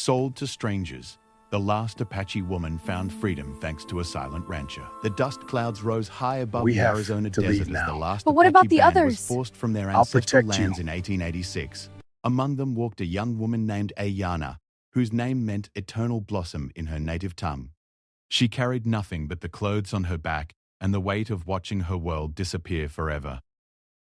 Sold to strangers, the last Apache woman found freedom thanks to a silent rancher. The dust clouds rose high above We the have Arizona to desert leave as the now. last But what Apache about the band was others? forced from their I'll ancestral protect you. lands in 1886. Among them walked a young woman named Ayana, whose name meant eternal blossom in her native tongue. She carried nothing but the clothes on her back and the weight of watching her world disappear forever.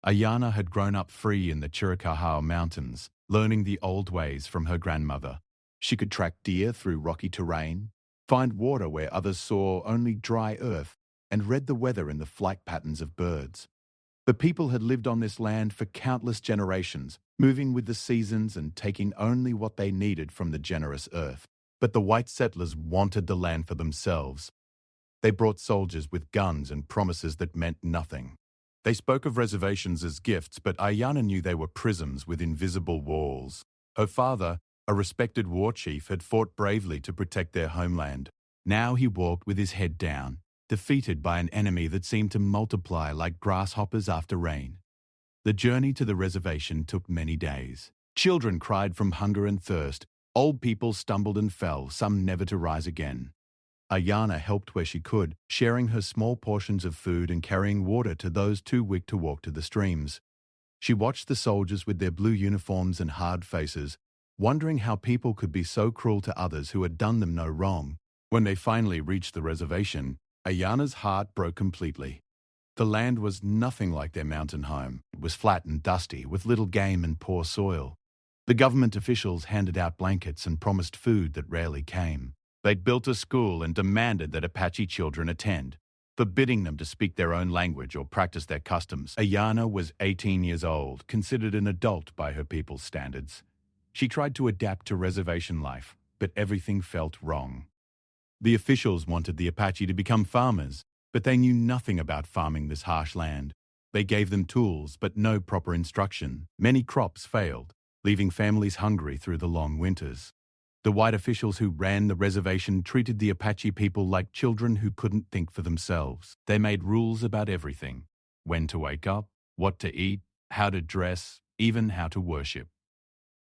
Ayana had grown up free in the Chiricahua Mountains, learning the old ways from her grandmother. She could track deer through rocky terrain, find water where others saw only dry earth, and read the weather in the flight patterns of birds. The people had lived on this land for countless generations, moving with the seasons and taking only what they needed from the generous earth. But the white settlers wanted the land for themselves. They brought soldiers with guns and promises that meant nothing. They spoke of reservations as gifts, but Ayana knew they were prisons with invisible walls. Her father, a respected war chief, had fought bravely to protect their homeland. Now he walked with his head down, defeated by an enemy that seemed to multiply like grasshoppers after rain. The journey to the reservation took many days. Children cried from hunger and thirst. Old people stumbled and fell, some never to rise again. Ayana helped where she could, sharing her small portions of food and carrying water to those too weak to walk to the streams. She watched the soldiers with their blue uniforms and hard faces, wondering how people could be so cruel to others who had done them no wrong. When they finally reached the reservation, Ayana's heart broke completely. The land was nothing like their mountain home. It was flat and dusty, with little game and poor soil. The government officials handed out blankets and promised food that rarely came. They'd built a school and demanded that Apache children attend, forbidding them to speak their own language or practice their customs. Ayana was 18 years old, considered an adult by her people's standards. She tried to adapt to reservation life, but everything felt wrong. The officials wanted the Apache to become farmers, but they knew nothing about farming this harsh land. They gave them tools, but no proper instruction. Many crops failed, leaving families hungry through the long winters. The white officials who ran the reservation treated the Apache people like children who couldn't think for themselves. They made rules about everything: when to wake up, what to eat, how to dress, even how to worship.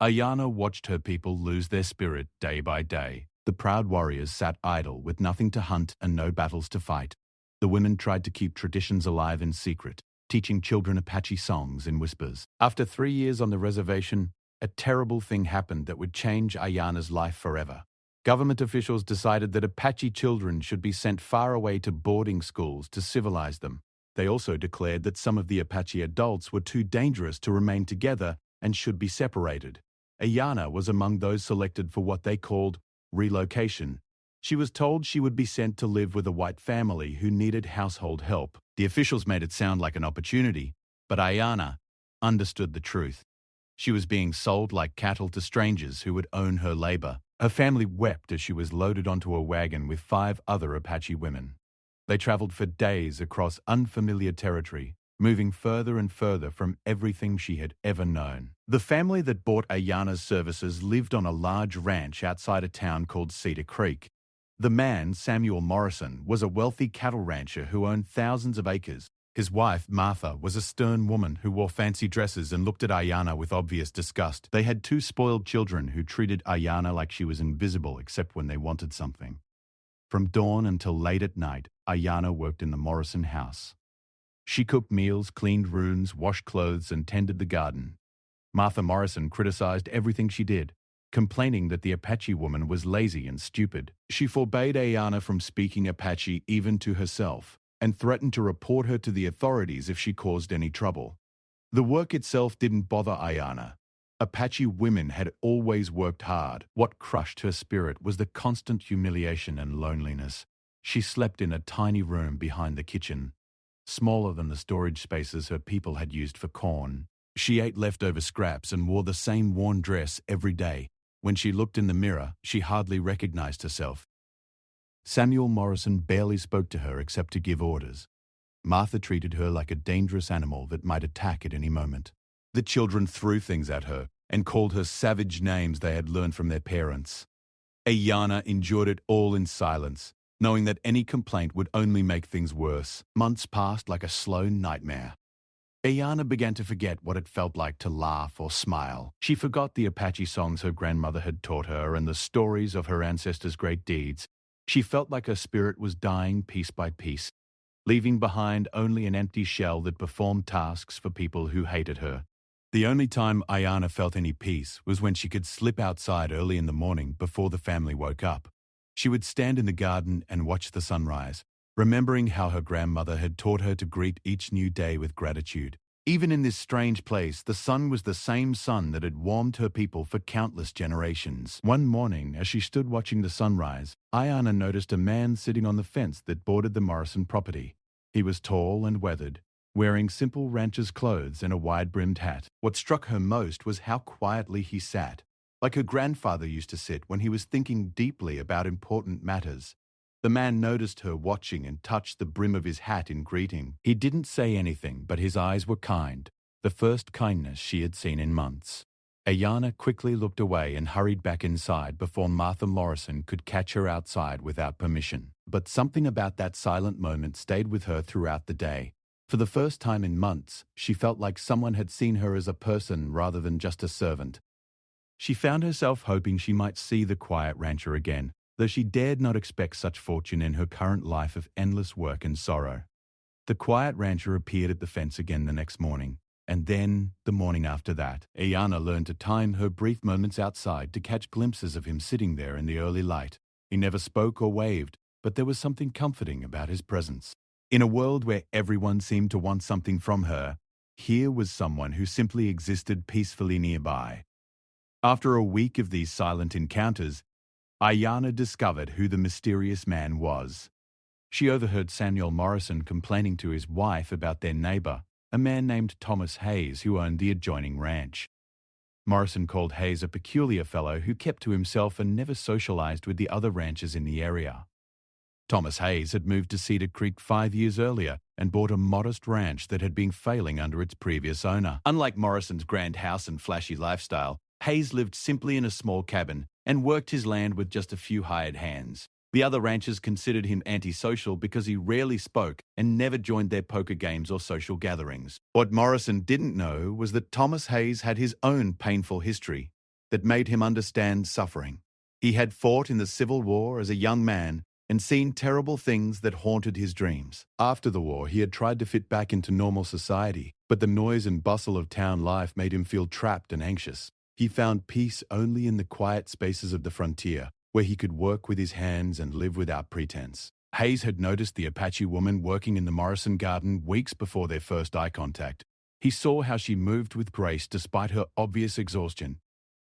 Ayana watched her people lose their spirit day by day. The proud warriors sat idle with nothing to hunt and no battles to fight. The women tried to keep traditions alive in secret, teaching children Apache songs in whispers. After 3 years on the reservation, a terrible thing happened that would change Ayana's life forever. Government officials decided that Apache children should be sent far away to boarding schools to civilize them. They also declared that some of the Apache adults were too dangerous to remain together and should be separated. Ayana was among those selected for what they called relocation. She was told she would be sent to live with a white family who needed household help. The officials made it sound like an opportunity, but Ayana understood the truth. She was being sold like cattle to strangers who would own her labor. Her family wept as she was loaded onto a wagon with 5 other Apache women. They traveled for days across unfamiliar territory, moving further and further from everything she had ever known. The family that bought Ayana's services lived on a large ranch outside a town called Cedar Creek. The man, Samuel Morrison, was a wealthy cattle rancher who owned thousands of acres. His wife, Martha, was a stern woman who wore fancy dresses and looked at Ayana with obvious disgust. They had 2 spoiled children who treated Ayana like she was invisible except when they wanted something. From dawn until late at night, Ayana worked in the Morrison house. She cooked meals, cleaned rooms, washed clothes, and tended the garden. Martha Morrison criticized everything she did, complaining that the Apache woman was lazy and stupid. She forbade Ayana from speaking Apache even to herself, and threatened to report her to the authorities if she caused any trouble. The work itself didn't bother Ayana. Apache women had always worked hard. What crushed her spirit was the constant humiliation and loneliness. She slept in a tiny room behind the kitchen, smaller than the storage spaces her people had used for corn. She ate leftover scraps and wore the same worn dress every day. When she looked in the mirror, she hardly recognized herself. Samuel Morrison barely spoke to her except to give orders. Martha treated her like a dangerous animal that might attack at any moment. The children threw things at her and called her savage names they had learned from their parents. Ayana endured it all in silence, knowing that any complaint would only make things worse. Months passed like a slow nightmare. Ayana began to forget what it felt like to laugh or smile. She forgot the Apache songs her grandmother had taught her and the stories of her ancestors' great deeds. She felt like her spirit was dying piece by piece, leaving behind only an empty shell that performed tasks for people who hated her. The only time Ayana felt any peace was when she could slip outside early in the morning before the family woke up. She would stand in the garden and watch the sunrise, remembering how her grandmother had taught her to greet each new day with gratitude. Even in this strange place, the sun was the same sun that had warmed her people for countless generations. One morning, as she stood watching the sunrise, Ayana noticed a man sitting on the fence that bordered the Morrison property. He was tall and weathered, wearing simple rancher's clothes and a wide-brimmed hat. What struck her most was how quietly he sat, like her grandfather used to sit when he was thinking deeply about important matters. The man noticed her watching and touched the brim of his hat in greeting. He didn't say anything, but his eyes were kind, the first kindness she had seen in months. Ayana quickly looked away and hurried back inside before Martha Morrison could catch her outside without permission. But something about that silent moment stayed with her throughout the day. For the first time in months, she felt like someone had seen her as a person rather than just a servant. She found herself hoping she might see the quiet rancher again, though she dared not expect such fortune in her current life of endless work and sorrow. The quiet rancher appeared at the fence again the next morning, and then the morning after that. Ayana learned to time her brief moments outside to catch glimpses of him sitting there in the early light. He never spoke or waved, but there was something comforting about his presence. In a world where everyone seemed to want something from her, here was someone who simply existed peacefully nearby. After a week of these silent encounters, Ayana discovered who the mysterious man was. She overheard Samuel Morrison complaining to his wife about their neighbor, a man named Thomas Hayes who owned the adjoining ranch. Morrison called Hayes a peculiar fellow who kept to himself and never socialized with the other ranchers in the area. Thomas Hayes had moved to Cedar Creek 5 years earlier and bought a modest ranch that had been failing under its previous owner. Unlike Morrison's grand house and flashy lifestyle, Hayes lived simply in a small cabin and worked his land with just a few hired hands. The other ranchers considered him antisocial because he rarely spoke and never joined their poker games or social gatherings. What Morrison didn't know was that Thomas Hayes had his own painful history that made him understand suffering. He had fought in the Civil War as a young man and seen terrible things that haunted his dreams. After the war, he had tried to fit back into normal society, but the noise and bustle of town life made him feel trapped and anxious. He found peace only in the quiet spaces of the frontier, where he could work with his hands and live without pretense. Hayes had noticed the Apache woman working in the Morrison garden weeks before their first eye contact. He saw how she moved with grace despite her obvious exhaustion,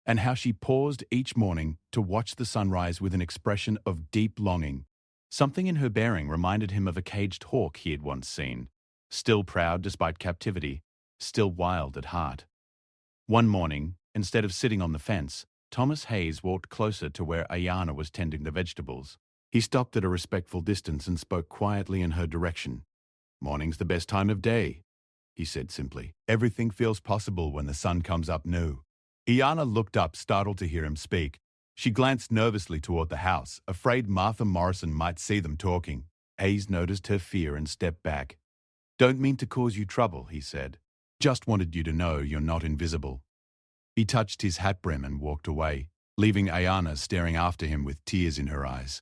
and how she paused each morning to watch the sunrise with an expression of deep longing. Something in her bearing reminded him of a caged hawk he had once seen, still proud despite captivity, still wild at heart. One morning, instead of sitting on the fence, Thomas Hayes walked closer to where Ayana was tending the vegetables. He stopped at a respectful distance and spoke quietly in her direction. "Morning's the best time of day," he said simply. "Everything feels possible when the sun comes up new." Ayana looked up, startled to hear him speak. She glanced nervously toward the house, afraid Martha Morrison might see them talking. Hayes noticed her fear and stepped back. "Don't mean to cause you trouble," he said. "Just wanted you to know you're not invisible." He touched his hat brim and walked away, leaving Ayana staring after him with tears in her eyes.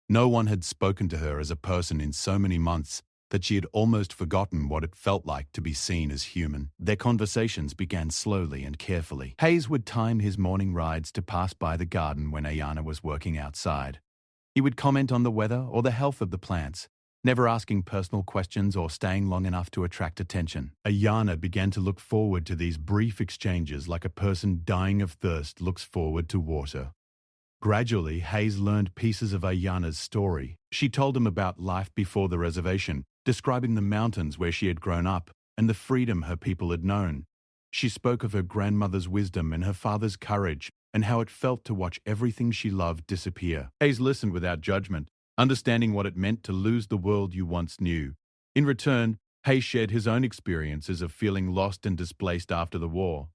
No one had spoken to her as a person in so many months that she had almost forgotten what it felt like to be seen as human. Their conversations began slowly and carefully. Hayes would time his morning rides to pass by the garden when Ayana was working outside. He would comment on the weather or the health of the plants, never asking personal questions or staying long enough to attract attention. Ayana began to look forward to these brief exchanges like a person dying of thirst looks forward to water. Gradually, Hayes learned pieces of Ayana's story. She told him about life before the reservation, describing the mountains where she had grown up and the freedom her people had known. She spoke of her grandmother's wisdom and her father's courage and how it felt to watch everything she loved disappear. Hayes listened without judgment, understanding what it meant to lose the world you once knew. In return, Hayes shared his own experiences of feeling lost and displaced after the war.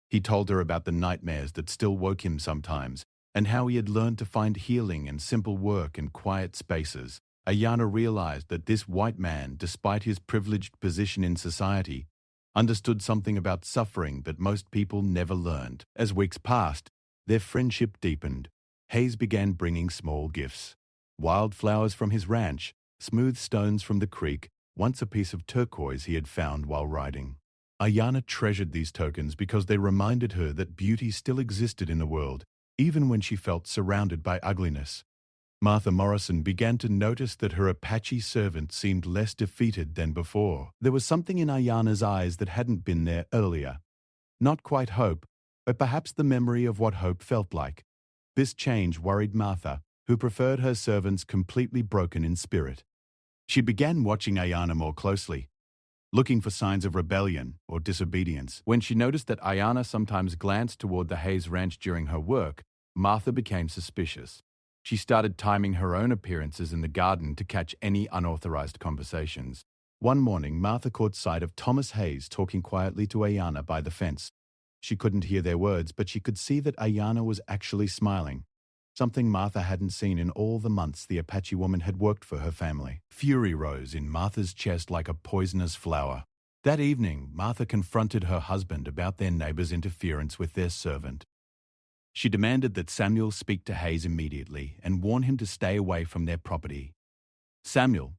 He told her about the nightmares that still woke him sometimes, and how he had learned to find healing in simple work and quiet spaces. Ayana realized that this white man, despite his privileged position in society, understood something about suffering that most people never learned. As weeks passed, their friendship deepened. Hayes began bringing small gifts. Wildflowers from his ranch, smooth stones from the creek, once a piece of turquoise he had found while riding. Ayana treasured these tokens because they reminded her that beauty still existed in the world, even when she felt surrounded by ugliness. Martha Morrison began to notice that her Apache servant seemed less defeated than before. There was something in Ayana's eyes that hadn't been there earlier. Not quite hope, but perhaps the memory of what hope felt like. This change worried Martha, who preferred her servants completely broken in spirit. She began watching Ayana more closely, looking for signs of rebellion or disobedience. When she noticed that Ayana sometimes glanced toward the Hayes Ranch during her work, Martha became suspicious. She started timing her own appearances in the garden to catch any unauthorized conversations. One morning, Martha caught sight of Thomas Hayes talking quietly to Ayana by the fence. She couldn't hear their words, but she could see that Ayana was actually smiling, something Martha hadn't seen in all the months the Apache woman had worked for her family. Fury rose in Martha's chest like a poisonous flower. That evening, Martha confronted her husband about their neighbor's interference with their servant. She demanded that Samuel speak to Hayes immediately and warn him to stay away from their property. Samuel,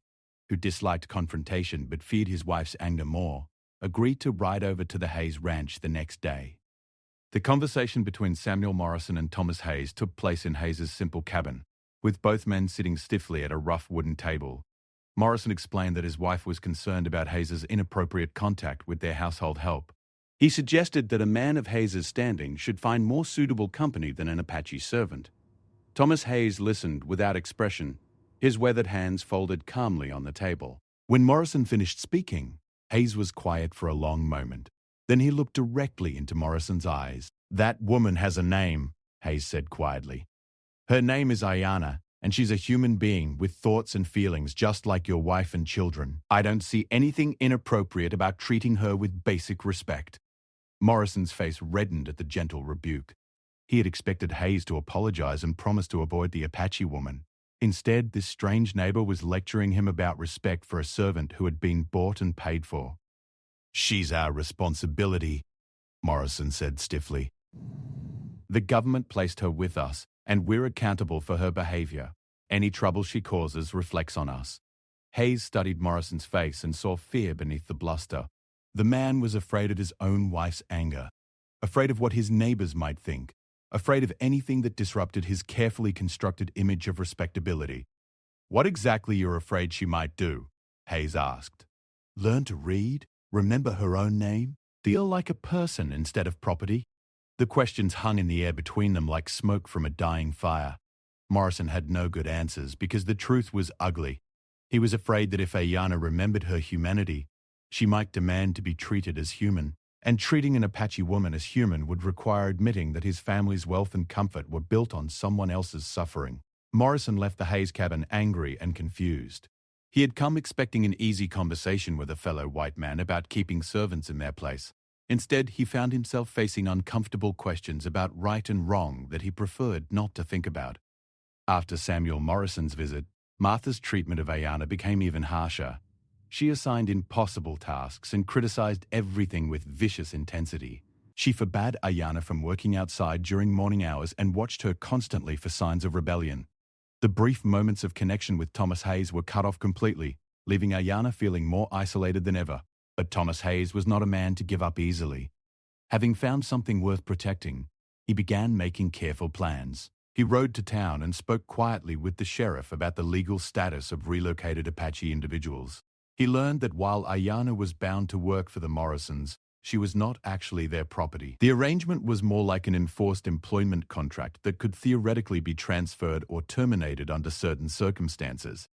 who disliked confrontation but feared his wife's anger more, agreed to ride over to the Hayes ranch the next day. The conversation between Samuel Morrison and Thomas Hayes took place in Hayes's simple cabin, with both men sitting stiffly at a rough wooden table. Morrison explained that his wife was concerned about Hayes's inappropriate contact with their household help. He suggested that a man of Hayes's standing should find more suitable company than an Apache servant. Thomas Hayes listened without expression, his weathered hands folded calmly on the table. When Morrison finished speaking, Hayes was quiet for a long moment. Then he looked directly into Morrison's eyes. "That woman has a name," Hayes said quietly. "Her name is Ayana, and she's a human being with thoughts and feelings just like your wife and children. I don't see anything inappropriate about treating her with basic respect." Morrison's face reddened at the gentle rebuke. He had expected Hayes to apologize and promise to avoid the Apache woman. Instead, this strange neighbor was lecturing him about respect for a servant who had been bought and paid for. "She's our responsibility," Morrison said stiffly. "The government placed her with us, and we're accountable for her behavior. Any trouble she causes reflects on us." Hayes studied Morrison's face and saw fear beneath the bluster. The man was afraid of his own wife's anger, afraid of what his neighbors might think, afraid of anything that disrupted his carefully constructed image of respectability. "What exactly you're afraid she might do?" Hayes asked. "Learn to read? Remember her own name? Feel like a person instead of property?" The questions hung in the air between them like smoke from a dying fire. Morrison had no good answers because the truth was ugly. He was afraid that if Ayana remembered her humanity, she might demand to be treated as human, and treating an Apache woman as human would require admitting that his family's wealth and comfort were built on someone else's suffering. Morrison left the Hayes cabin angry and confused. He had come expecting an easy conversation with a fellow white man about keeping servants in their place. Instead, he found himself facing uncomfortable questions about right and wrong that he preferred not to think about. After Samuel Morrison's visit, Martha's treatment of Ayana became even harsher. She assigned impossible tasks and criticized everything with vicious intensity. She forbade Ayana from working outside during morning hours and watched her constantly for signs of rebellion. The brief moments of connection with Thomas Hayes were cut off completely, leaving Ayana feeling more isolated than ever. But Thomas Hayes was not a man to give up easily. Having found something worth protecting, he began making careful plans. He rode to town and spoke quietly with the sheriff about the legal status of relocated Apache individuals. He learned that while Ayana was bound to work for the Morrisons, she was not actually their property. The arrangement was more like an enforced employment contract that could theoretically be transferred or terminated under certain circumstances.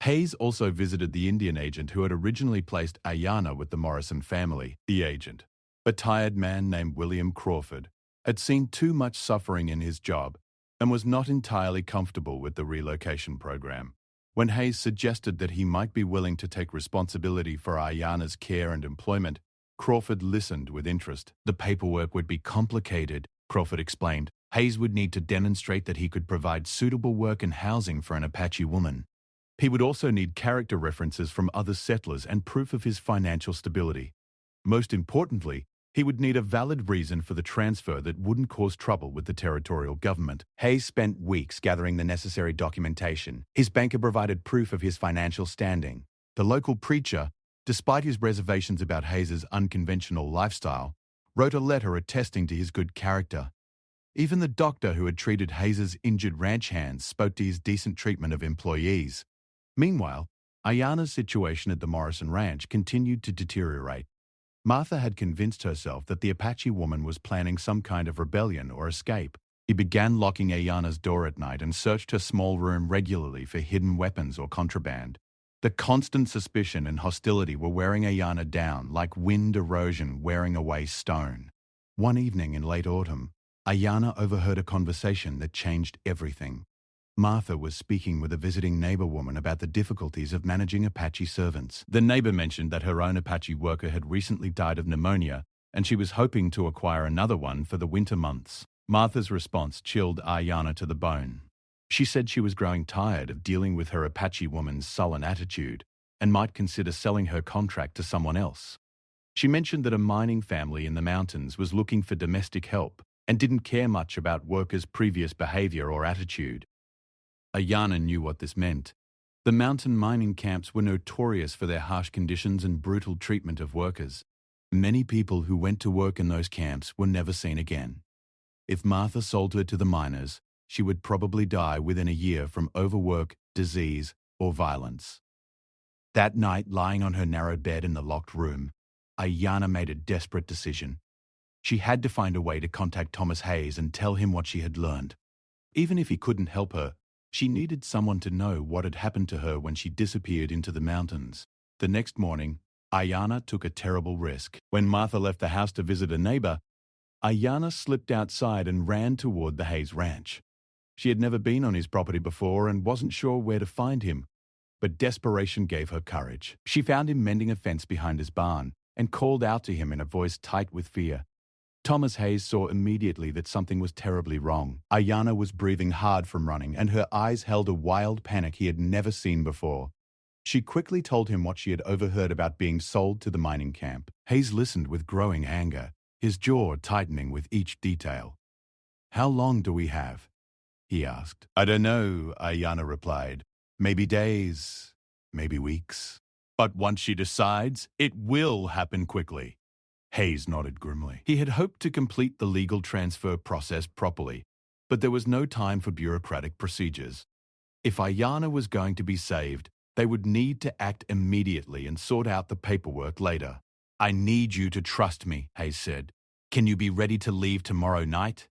Hayes also visited the Indian agent who had originally placed Ayana with the Morrison family. The agent, a tired man named William Crawford, had seen too much suffering in his job and was not entirely comfortable with the relocation program. When Hayes suggested that he might be willing to take responsibility for Ayana's care and employment, Crawford listened with interest. "The paperwork would be complicated," Crawford explained. "Hayes would need to demonstrate that he could provide suitable work and housing for an Apache woman. He would also need character references from other settlers and proof of his financial stability." Most importantly, he would need a valid reason for the transfer that wouldn't cause trouble with the territorial government. Hayes spent weeks gathering the necessary documentation. His banker provided proof of his financial standing. The local preacher, despite his reservations about Hayes's unconventional lifestyle, wrote a letter attesting to his good character. Even the doctor who had treated Hayes's injured ranch hands spoke to his decent treatment of employees. Meanwhile, Ayana's situation at the Morrison Ranch continued to deteriorate. Martha had convinced herself that the Apache woman was planning some kind of rebellion or escape. He began locking Ayana's door at night and searched her small room regularly for hidden weapons or contraband. The constant suspicion and hostility were wearing Ayana down like wind erosion wearing away stone. One evening in late autumn, Ayana overheard a conversation that changed everything. Martha was speaking with a visiting neighbor woman about the difficulties of managing Apache servants. The neighbor mentioned that her own Apache worker had recently died of pneumonia, and she was hoping to acquire another one for the winter months. Martha's response chilled Ayana to the bone. She said she was growing tired of dealing with her Apache woman's sullen attitude and might consider selling her contract to someone else. She mentioned that a mining family in the mountains was looking for domestic help and didn't care much about workers' previous behavior or attitude. Ayana knew what this meant. The mountain mining camps were notorious for their harsh conditions and brutal treatment of workers. Many people who went to work in those camps were never seen again. If Martha sold her to the miners, she would probably die within a year from overwork, disease, or violence. That night, lying on her narrow bed in the locked room, Ayana made a desperate decision. She had to find a way to contact Thomas Hayes and tell him what she had learned. Even if he couldn't help her, she needed someone to know what had happened to her when she disappeared into the mountains. The next morning, Ayana took a terrible risk. When Martha left the house to visit a neighbor, Ayana slipped outside and ran toward the Hayes ranch. She had never been on his property before and wasn't sure where to find him, but desperation gave her courage. She found him mending a fence behind his barn and called out to him in a voice tight with fear. Thomas Hayes saw immediately that something was terribly wrong. Ayana was breathing hard from running, and her eyes held a wild panic he had never seen before. She quickly told him what she had overheard about being sold to the mining camp. Hayes listened with growing anger, his jaw tightening with each detail. "How long do we have?" he asked. "I don't know," Ayana replied. "Maybe days, maybe weeks. But once she decides, it will happen quickly." Hayes nodded grimly. He had hoped to complete the legal transfer process properly, but there was no time for bureaucratic procedures. If Ayana was going to be saved, they would need to act immediately and sort out the paperwork later. "I need you to trust me," Hayes said. "Can you be ready to leave tomorrow night?"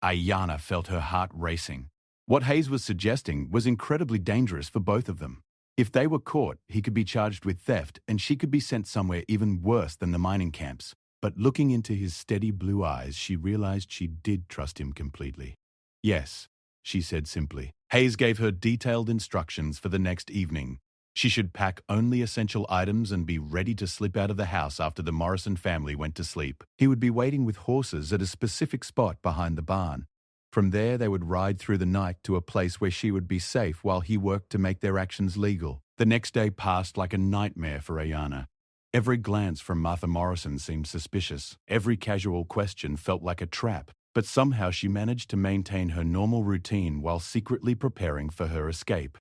Ayana felt her heart racing. What Hayes was suggesting was incredibly dangerous for both of them. If they were caught, he could be charged with theft and she could be sent somewhere even worse than the mining camps. But looking into his steady blue eyes, she realized she did trust him completely. "Yes," she said simply. Hayes gave her detailed instructions for the next evening. She should pack only essential items and be ready to slip out of the house after the Morrison family went to sleep. He would be waiting with horses at a specific spot behind the barn. From there, they would ride through the night to a place where she would be safe while he worked to make their actions legal. The next day passed like a nightmare for Ayana. Every glance from Martha Morrison seemed suspicious. Every casual question felt like a trap. But somehow she managed to maintain her normal routine while secretly preparing for her escape.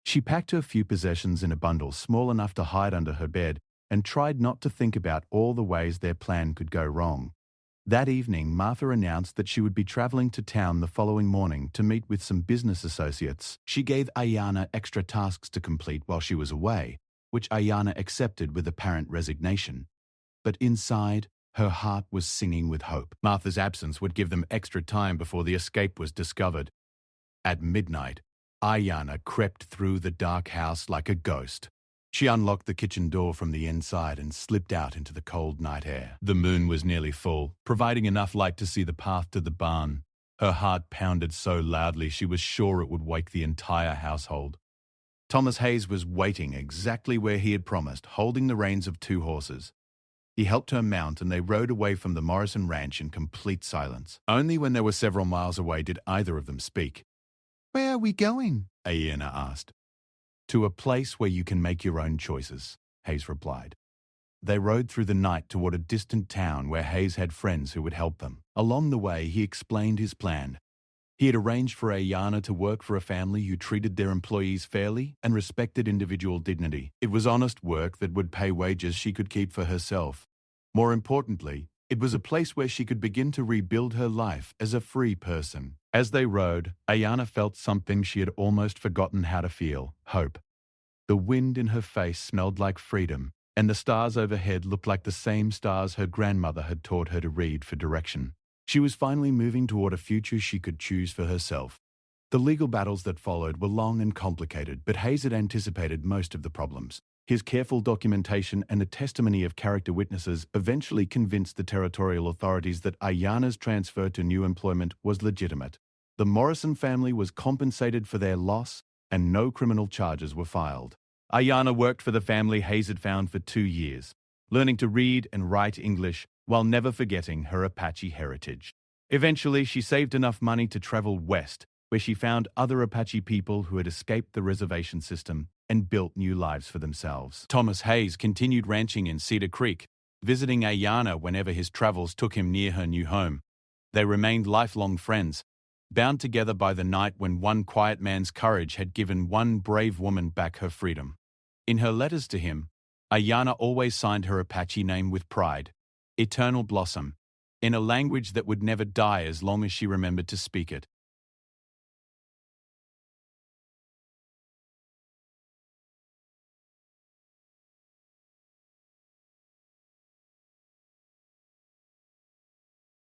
She packed her few possessions in a bundle small enough to hide under her bed and tried not to think about all the ways their plan could go wrong. That evening, Martha announced that she would be traveling to town the following morning to meet with some business associates. She gave Ayana extra tasks to complete while she was away, which Ayana accepted with apparent resignation. But inside, her heart was singing with hope. Martha's absence would give them extra time before the escape was discovered. At midnight, Ayana crept through the dark house like a ghost. She unlocked the kitchen door from the inside and slipped out into the cold night air. The moon was nearly full, providing enough light to see the path to the barn. Her heart pounded so loudly she was sure it would wake the entire household. Thomas Hayes was waiting exactly where he had promised, holding the reins of 2 horses. He helped her mount and they rode away from the Morrison ranch in complete silence. Only when they were several miles away did either of them speak. "Where are we going?" Ayana asked. "To a place where you can make your own choices," Hayes replied. They rode through the night toward a distant town where Hayes had friends who would help them. Along the way, he explained his plan. He had arranged for Ayana to work for a family who treated their employees fairly and respected individual dignity. It was honest work that would pay wages she could keep for herself. More importantly, it was a place where she could begin to rebuild her life as a free person. As they rode, Ayana felt something she had almost forgotten how to feel: hope. The wind in her face smelled like freedom, and the stars overhead looked like the same stars her grandmother had taught her to read for direction. She was finally moving toward a future she could choose for herself. The legal battles that followed were long and complicated, but Hayes had anticipated most of the problems. His careful documentation and the testimony of character witnesses eventually convinced the territorial authorities that Ayana's transfer to new employment was legitimate. The Morrison family was compensated for their loss, and no criminal charges were filed. Ayana worked for the family Hayes had found for 2 years, learning to read and write English while never forgetting her Apache heritage. Eventually, she saved enough money to travel west, where she found other Apache people who had escaped the reservation system and built new lives for themselves. Thomas Hayes continued ranching in Cedar Creek, visiting Ayana whenever his travels took him near her new home. They remained lifelong friends, bound together by the night when one quiet man's courage had given one brave woman back her freedom. In her letters to him, Ayana always signed her Apache name with pride, Eternal Blossom, in a language that would never die as long as she remembered to speak it.